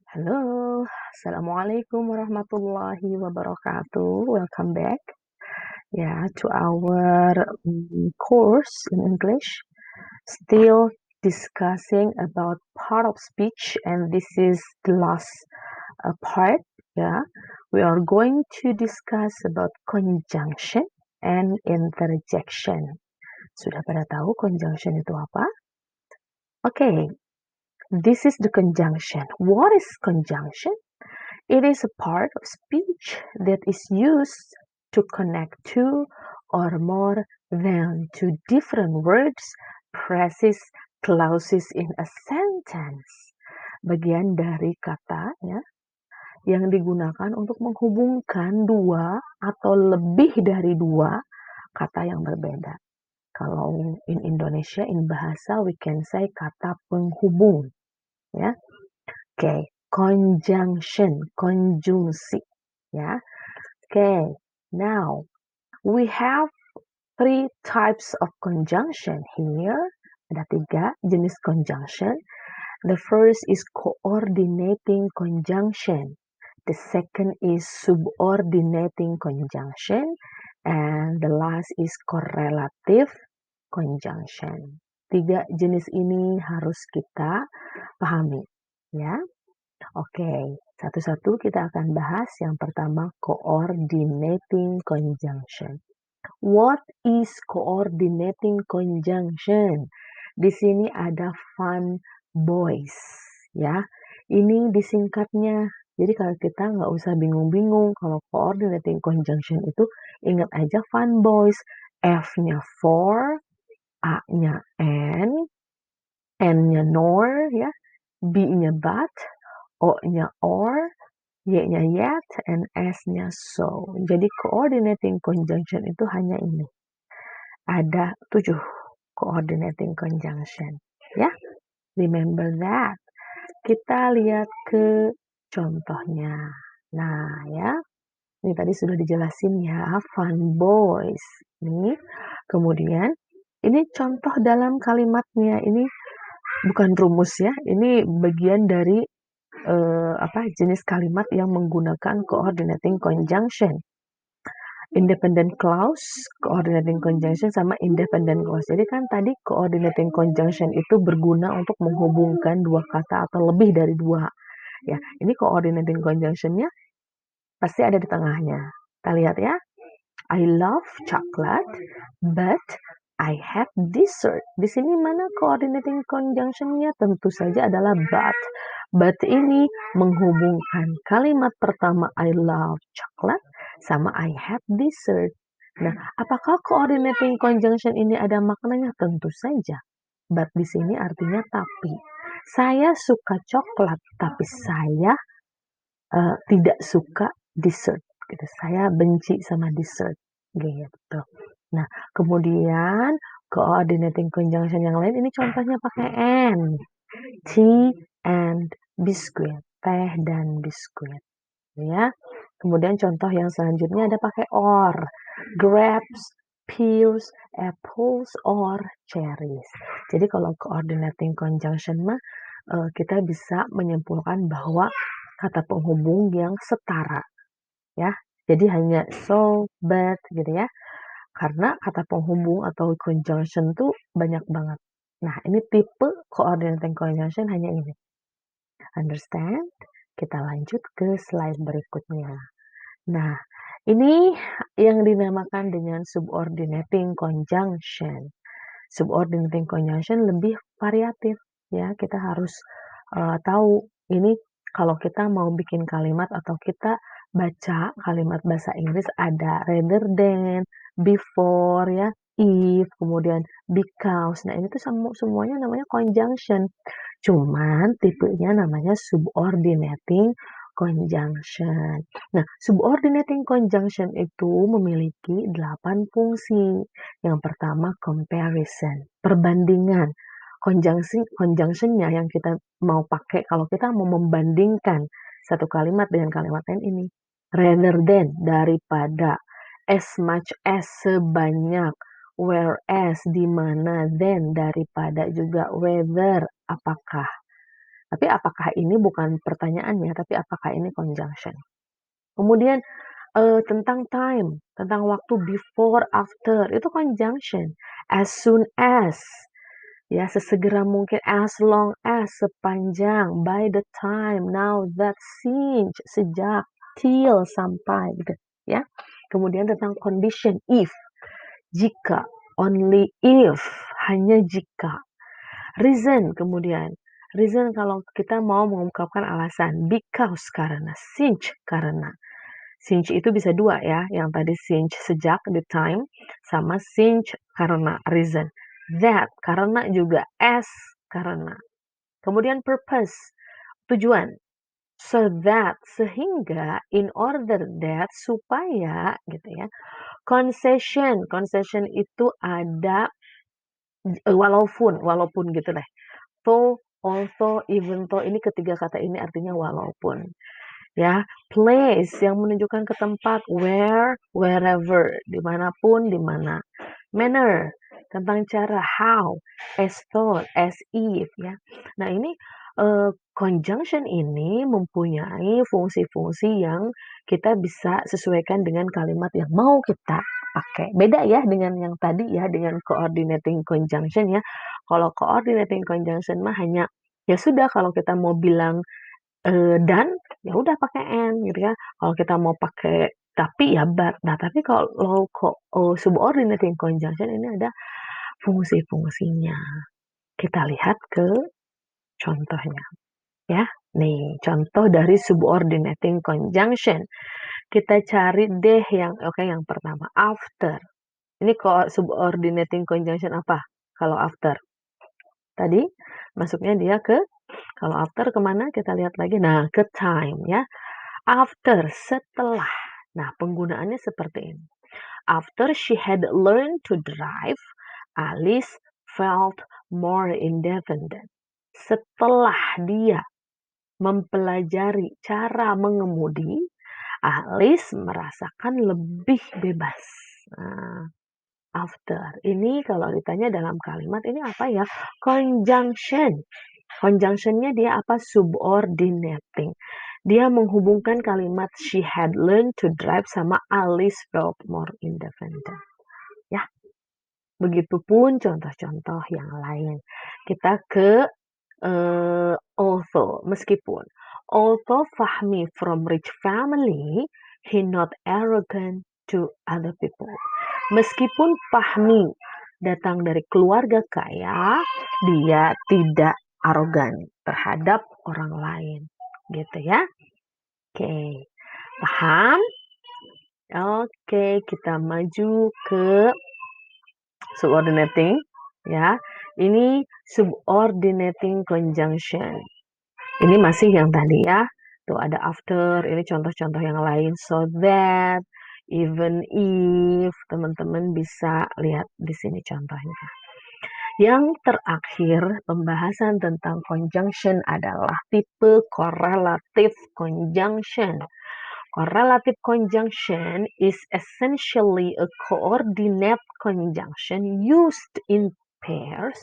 Hello, Assalamualaikum warahmatullahi wabarakatuh. Welcome back, to our course in English. Still discussing about part of speech, and this is the last part. Yeah, we are going to discuss about conjunction and interjection. Sudah pada tahu conjunction itu apa? Okay, this is the conjunction. What is conjunction? It is a part of speech that is used to connect two or more than two different words, phrases, clauses in a sentence. Bagian dari kata ya, yang digunakan untuk menghubungkan dua atau lebih dari dua kata yang berbeda. Kalau in Indonesia, in bahasa, we can say kata penghubung. Ya. Okay, conjunction, konjungsi. Yeah. Okay, now we have three types of conjunction here. Ada 3 jenis conjunction. The first is coordinating conjunction. The second is subordinating conjunction. And the last is correlative conjunction. 3 jenis ini harus kita pahami. Ya. Oke, satu-satu kita akan bahas. Yang pertama, coordinating conjunction. What is coordinating conjunction? Di sini ada fun boys, ya. Ini disingkatnya. Jadi kalau kita nggak usah bingung-bingung, kalau coordinating conjunction itu ingat aja fun boys. F-nya for, A-nya and, N-nya nor, ya. B-nya but, O-nya or, Y-nya yet, and S-nya so. Jadi coordinating conjunction itu hanya ini. Ada 7 coordinating conjunction. Ya, remember that. Kita lihat ke contohnya. Nah, ya. Ini tadi sudah dijelasin ya, fun boys. Nih, kemudian ini contoh dalam kalimatnya. Ini bukan rumus ya, ini bagian dari jenis kalimat yang menggunakan coordinating conjunction. Independent clause, coordinating conjunction, sama independent clause. Jadi kan tadi coordinating conjunction itu berguna untuk menghubungkan dua kata atau lebih dari dua. Ya, ini coordinating conjunction-nya pasti ada di tengahnya. Kita lihat ya. I love chocolate, but I have dessert. Di sini mana coordinating conjunction-nya? Tentu saja adalah but. But ini menghubungkan kalimat pertama I love chocolate sama I have dessert. Nah, apakah coordinating conjunction ini ada maknanya? Tentu saja. But di sini artinya tapi. Saya suka coklat, tapi saya tidak suka dessert. Gitu. Saya benci sama dessert. Gitu. Nah, kemudian coordinating conjunction yang lain ini contohnya pakai and. Tea and biscuit. Teh dan biskuit. Ya. Kemudian contoh yang selanjutnya ada pakai or. Grapes, pears, apples, or cherries. Jadi kalau coordinating conjunction mah kita bisa menyimpulkan bahwa kata penghubung yang setara. Ya. Jadi hanya so, but gitu ya. Karena kata penghubung atau conjunction tuh banyak banget. Nah, ini tipe coordinating conjunction hanya ini. Understand? Kita lanjut ke slide berikutnya. Nah, ini yang dinamakan dengan subordinating conjunction. Subordinating conjunction lebih variatif ya. Kita harus tahu ini kalau kita mau bikin kalimat atau kita baca kalimat bahasa Inggris ada rather than, before ya, if, kemudian because. Nah, ini tuh semuanya namanya conjunction. Cuman tipenya namanya subordinating conjunction. Nah, subordinating conjunction itu memiliki 8 fungsi. Yang pertama comparison, perbandingan. Conjunction-nya yang kita mau pakai kalau kita mau membandingkan satu kalimat dengan kalimat lain ini. Rather than, daripada. As much as, sebanyak. Whereas, di mana. Than, daripada. Juga whether, apakah. Tapi apakah ini bukan pertanyaannya, tapi apakah ini conjunction. Kemudian tentang time, tentang waktu before, after, itu conjunction. As soon as, ya sesegera mungkin, as long as, sepanjang, by the time, now that, since, sejak, till, sampai gitu ya. Kemudian tentang condition, if, jika, only if, hanya jika. Reason kemudian, reason kalau kita mau mengungkapkan alasan, because karena, since karena. Since itu bisa dua ya, yang tadi since sejak, the time, sama since karena, reason. That karena juga, as karena. Kemudian purpose, tujuan. So that, sehingga, in order that, supaya gitu ya. Concession, concession itu ada walaupun gitu deh. Though, although, even though, ini ketiga kata ini artinya walaupun. Ya, place yang menunjukkan ke tempat, where, wherever, dimanapun, dimana. Manner, tentang cara, how, as though, as if, ya. Nah ini conjunction ini mempunyai fungsi-fungsi yang kita bisa sesuaikan dengan kalimat yang mau kita pakai. Beda ya dengan yang tadi ya, dengan coordinating conjunction ya. Kalau coordinating conjunction mah hanya ya sudah kalau kita mau bilang dan ya udah pakai and gitu ya. Kalau kita mau pakai tapi ya but. Nah, tapi kalau subordinating conjunction ini ada fungsi-fungsinya. Kita lihat ke contohnya ya. Nih, contoh dari subordinating conjunction. Kita cari deh yang pertama, after. Ini subordinating conjunction apa? Kalau after. Tadi masuknya dia kalau after kemana? Kita lihat lagi. Nah, ke time ya. After, setelah. Nah, penggunaannya seperti ini. After she had learned to drive, Alice felt more independent. Setelah dia mempelajari cara mengemudi, Alice merasakan lebih bebas. Nah, after. Ini kalau ditanya dalam kalimat ini apa ya? Conjunction. Conjunctionnya dia apa? Subordinating. Dia menghubungkan kalimat she had learned to drive sama Alice felt more independent. Ya, begitupun contoh-contoh yang lain. Kita ke although, meskipun. Although Fahmi from rich family, he not arrogant to other people. Meskipun Fahmi datang dari keluarga kaya, dia tidak arogan terhadap orang lain. Gitu ya. Oke. Paham? Oke, kita maju ke subordinating ya. Ini subordinating conjunction. Ini masih yang tadi ya. Tuh ada after, ini contoh-contoh yang lain. So that, even if, teman-teman bisa lihat di sini contohnya. Yang terakhir, pembahasan tentang conjunction adalah tipe correlative conjunction. Correlative conjunction is essentially a coordinate conjunction used in pairs.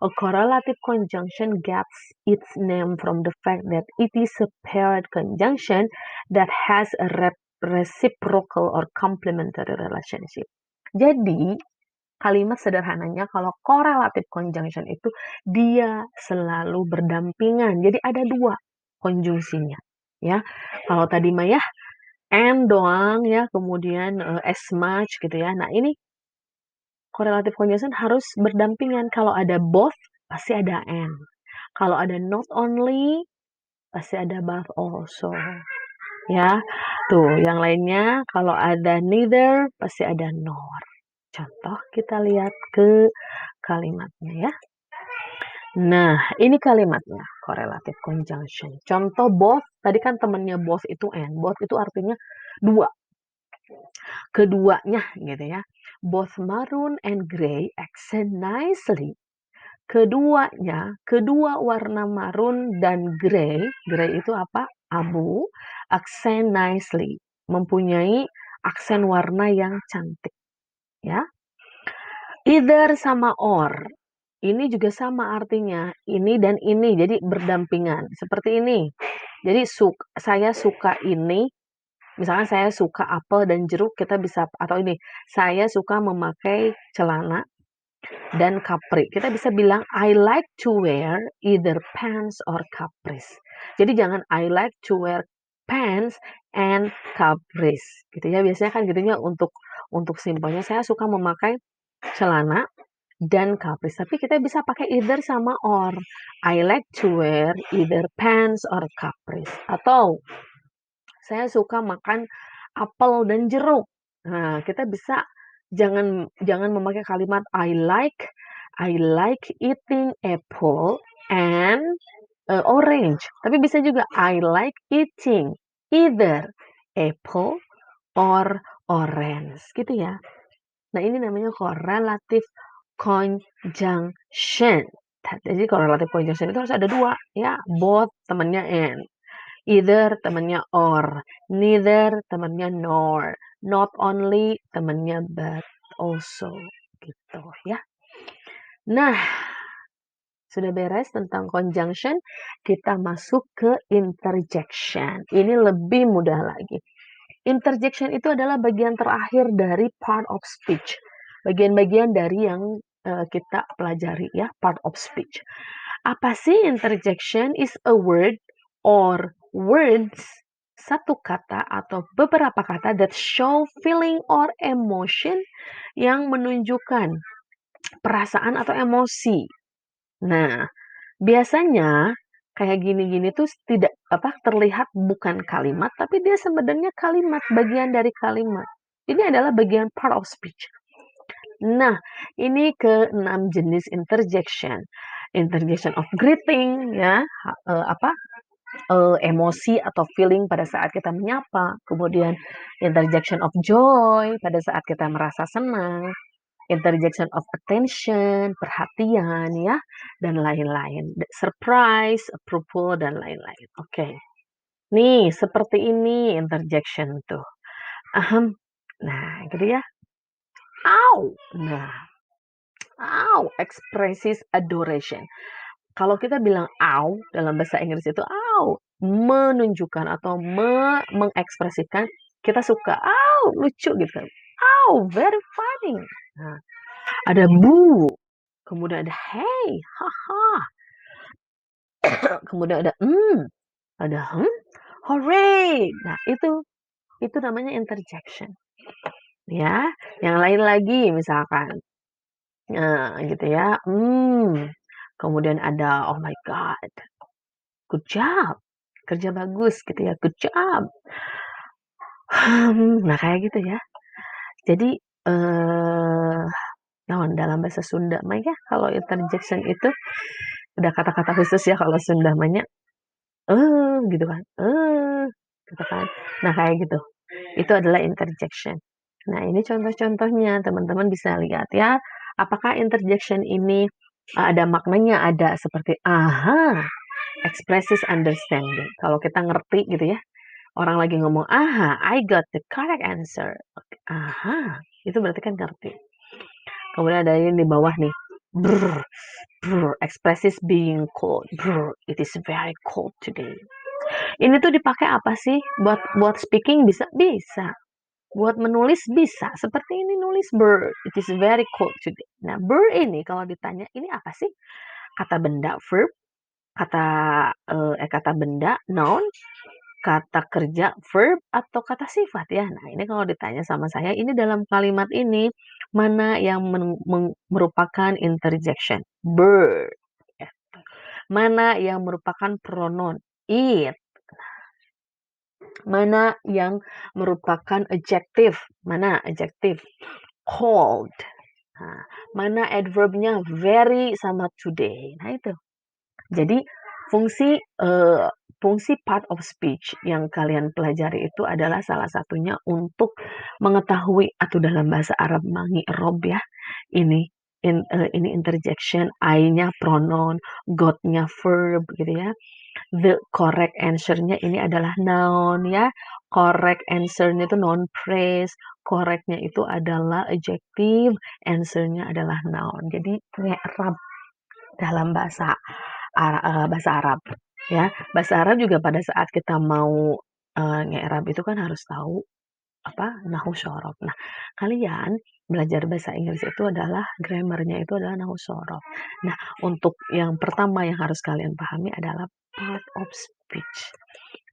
A correlative conjunction gets its name from the fact that it is a paired conjunction that has a reciprocal or complementary relationship. Jadi, kalimat sederhananya kalau correlative conjunction itu dia selalu berdampingan. Jadi ada dua konjungsinya. Ya, kalau tadi mah ya and doang ya, kemudian as much gitu ya. Nah, ini correlative conjunction harus berdampingan. Kalau ada both, pasti ada and. Kalau ada not only, pasti ada both also. Ya, tuh yang lainnya kalau ada neither, pasti ada nor. Contoh kita lihat ke kalimatnya ya. Nah, ini kalimatnya, correlative conjunction. Contoh both, tadi kan temennya both itu and. Both itu artinya dua. Keduanya gitu ya. Both maroon and gray accent nicely. Keduanya, kedua warna maroon dan gray itu apa? Abu, accent nicely. Mempunyai aksen warna yang cantik. Ya. Either sama or. Ini juga sama artinya, ini dan ini, jadi berdampingan. Seperti ini. Jadi saya suka ini, misalkan saya suka apel dan jeruk, kita bisa atau ini, saya suka memakai celana dan kapri. Kita bisa bilang I like to wear either pants or capris. Jadi jangan I like to wear pants and capris. Gitu ya. Biasanya kan gitunya untuk simpelnya saya suka memakai celana dan kapris. Tapi kita bisa pakai either sama or. I like to wear either pants or kapris. Atau saya suka makan apel dan jeruk. Nah, kita bisa jangan memakai kalimat I like eating apple and orange. Tapi bisa juga I like eating either apple or orange. Gitu ya. Nah, ini namanya correlative conjunction. Jadi correlative conjunction itu harus ada dua, ya. Both temannya and. Either temannya or. Neither temannya nor. Not only temannya but also. Gitu ya. Nah, sudah beres tentang conjunction, kita masuk ke interjection. Ini lebih mudah lagi. Interjection itu adalah bagian terakhir dari part of speech. Bagian-bagian dari yang kita pelajari ya, part of speech. Apa sih interjection? Is a word or words, satu kata atau beberapa kata that show feeling or emotion yang menunjukkan perasaan atau emosi. Nah, biasanya kayak gini-gini tuh tidak terlihat bukan kalimat, tapi dia sebenarnya kalimat, bagian dari kalimat. Ini adalah bagian part of speech. Nah, ini ke-6 jenis interjection. Interjection of greeting, ya, emosi atau feeling pada saat kita menyapa. Kemudian interjection of joy pada saat kita merasa senang. Interjection of attention, perhatian ya, dan lain-lain. Surprise, approval, dan lain-lain. Oke. Nih, seperti ini interjection tuh. Nah, gitu ya. Ow. Nah, ow, expresses adoration. Kalau kita bilang ow dalam bahasa Inggris itu ow, menunjukkan atau mengekspresikan kita suka. Ow, lucu gitu kan. Ow, very funny. Nah, ada boo, kemudian ada hey, haha. Kemudian ada hooray. Nah, itu namanya interjection. Ya, yang lain lagi misalkan gitu ya. Kemudian ada oh my god. Good job. Kerja bagus gitu ya. Good job. Nah, kayak gitu ya. Jadi dalam bahasa Sunda mah ya kalau interjection itu ada kata-kata khusus ya kalau Sunda mahnya gitu kan. Gitu kan. Nah, kayak gitu. Itu adalah interjection. Nah, ini contoh-contohnya, teman-teman bisa lihat ya. Apakah interjection ini ada maknanya? Ada seperti aha, expresses understanding. Kalau kita ngerti gitu ya. Orang lagi ngomong, aha, I got the correct answer. Aha, itu berarti kan ngerti. Kemudian ada yang di bawah nih. Brr, brr, expresses being cold. Brr, it is very cold today. Ini tuh dipakai apa sih? Buat speaking bisa? Bisa. Buat menulis bisa. Seperti ini nulis brr, it is very cold today. Nah, brr ini kalau ditanya, ini apa sih? Kata benda verb, kata benda noun, kata kerja verb atau kata sifat ya. Nah, ini kalau ditanya sama saya, ini dalam kalimat ini mana yang merupakan interjection? Brr. Ya. Mana yang merupakan pronoun? It. Mana yang merupakan adjective? Mana adjective? Cold. Nah, mana adverbnya? Very sama today. Nah, itu. Jadi fungsi part of speech yang kalian pelajari itu adalah salah satunya untuk mengetahui atau dalam bahasa Arab mangi rob ya. Ini interjection, I-nya pronoun, got-nya verb gitu ya. The correct answer-nya ini adalah noun ya. Correct answer-nya itu noun phrase, correct-nya itu adalah adjective, answer-nya adalah noun. Jadi kayak rab dalam bahasa Arab, ya. Bahasa Arab juga pada saat kita mau, nge-i'rab itu kan harus tahu nahu syaraf. Nah, kalian belajar bahasa Inggris itu adalah grammar-nya itu adalah nahu syaraf. Nah, untuk yang pertama yang harus kalian pahami adalah part of speech.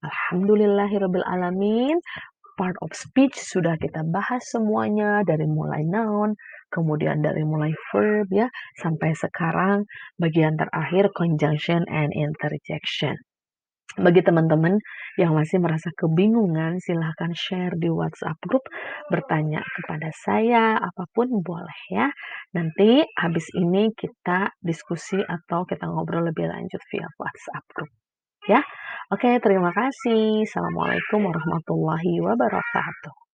Alhamdulillahirabbil alamin, part of speech sudah kita bahas semuanya dari mulai noun, kemudian dari mulai verb ya, sampai sekarang bagian terakhir conjunction and interjection. Bagi teman-teman yang masih merasa kebingungan, silahkan share di WhatsApp group, bertanya kepada saya, apapun boleh ya. Nanti habis ini kita diskusi atau kita ngobrol lebih lanjut via WhatsApp group ya. Oke, terima kasih. Assalamualaikum warahmatullahi wabarakatuh.